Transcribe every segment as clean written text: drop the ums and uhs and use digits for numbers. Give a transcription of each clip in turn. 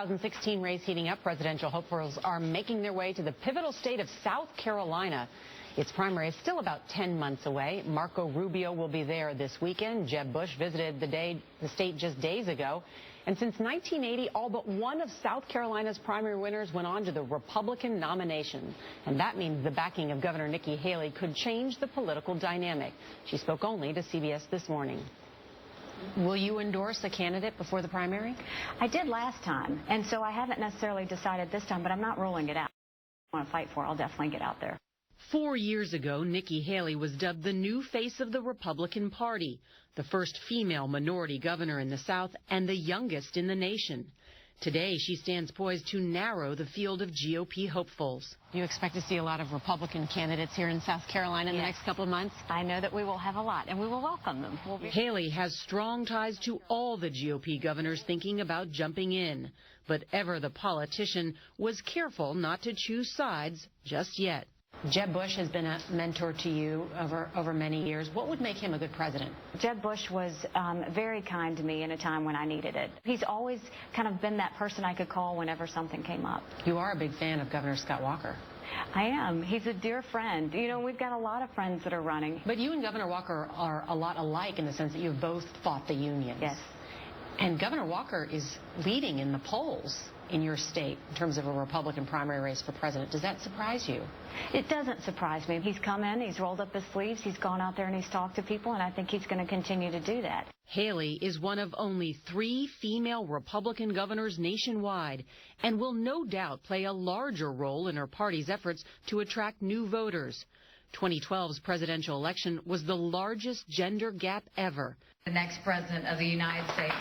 2016 race heating up. Presidential hopefuls are making their way to the pivotal state of South Carolina. Its primary is still about 10 months away. Marco Rubio will be there this weekend. Jeb Bush visited the state just days ago. And since 1980, all but one of South Carolina's primary winners went on to the Republican nomination. And that means the backing of Governor Nikki Haley could change the political dynamic. She spoke only to CBS this morning. Will you endorse a candidate before the primary? I did last time, and so I haven't necessarily decided this time, but I'm not ruling it out. If I want to fight for it, I'll definitely get out there. 4 years ago, Nikki Haley was dubbed the new face of the Republican Party, the first female minority governor in the South and the youngest in the nation. Today, she stands poised to narrow the field of GOP hopefuls. You expect to see a lot of Republican candidates here in South Carolina in the next couple of months? I know that we will have a lot, and we will welcome them. Haley has strong ties to all the GOP governors thinking about jumping in. But ever the politician was careful not to choose sides just yet. Jeb Bush has been a mentor to you over many years. What would make him a good president? Jeb Bush was very kind to me in a time when I needed it. He's always kind of been that person I could call whenever something came up. You are a big fan of Governor Scott Walker. I am. He's a dear friend. You know, we've got a lot of friends that are running. But you and Governor Walker are a lot alike in the sense that you've both fought the unions. Yes. And Governor Walker is leading in the polls in your state in terms of a Republican primary race for president. Does that surprise you? It doesn't surprise me. He's come in, he's rolled up his sleeves, he's gone out there and he's talked to people, and I think he's going to continue to do that. Haley is one of only 3 female Republican governors nationwide and will no doubt play a larger role in her party's efforts to attract new voters. 2012's presidential election was the largest gender gap ever. The next president of the United States.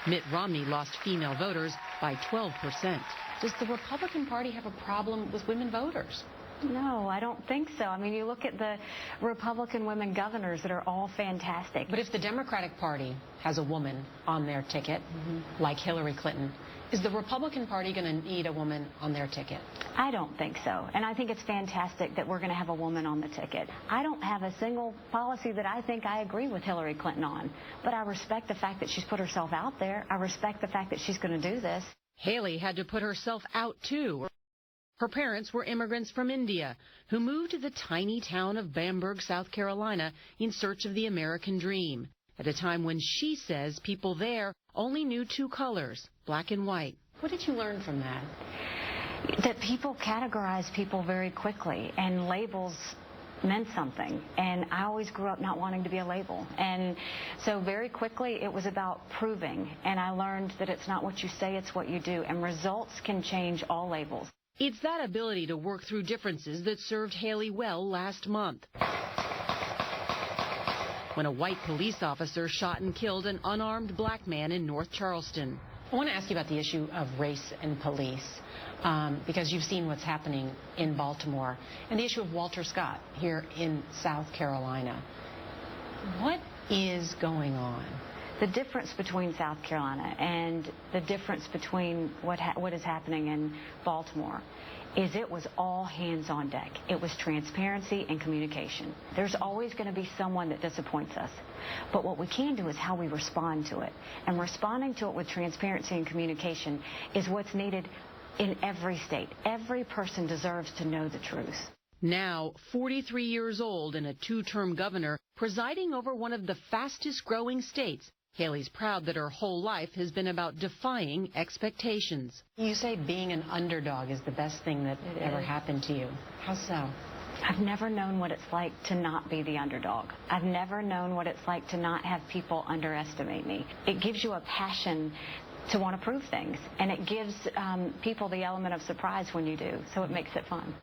Mitt Romney lost female voters by 12%. Does the Republican Party have a problem with women voters? No, I don't think so. I mean, you look at the Republican women governors that are all fantastic. But if the Democratic Party has a woman on their ticket, like Hillary Clinton, is the Republican Party going to need a woman on their ticket? I don't think so. And I think it's fantastic that we're going to have a woman on the ticket. I don't have a single policy that I think I agree with Hillary Clinton on. But I respect the fact that she's put herself out there. I respect the fact that she's going to do this. Haley had to put herself out, too. Her parents were immigrants from India who moved to the tiny town of Bamberg, South Carolina, in search of the American dream, at a time when she says people there only knew 2 colors, black and white. What did you learn from that? That people categorize people very quickly, and labels meant something. And I always grew up not wanting to be a label. And so very quickly it was about proving. And I learned that it's not what you say, it's what you do. And results can change all labels. It's that ability to work through differences that served Haley well last month, when a white police officer shot and killed an unarmed black man in North Charleston. I want to ask you about the issue of race and police, because you've seen what's happening in Baltimore, and the issue of Walter Scott here in South Carolina. What is going on? The difference between South Carolina and the difference between what is happening in Baltimore is it was all hands on deck. It was transparency and communication. There's always going to be someone that disappoints us. But what we can do is how we respond to it. And responding to it with transparency and communication is what's needed in every state. Every person deserves to know the truth. Now, 43 years old and a 2-term governor presiding over one of the fastest growing states, Haley's proud that her whole life has been about defying expectations. You say being an underdog is the best thing that ever happened to you. How so? I've never known what it's like to not be the underdog. I've never known what it's like to not have people underestimate me. It gives you a passion to want to prove things, and it gives people the element of surprise when you do, so it makes it fun.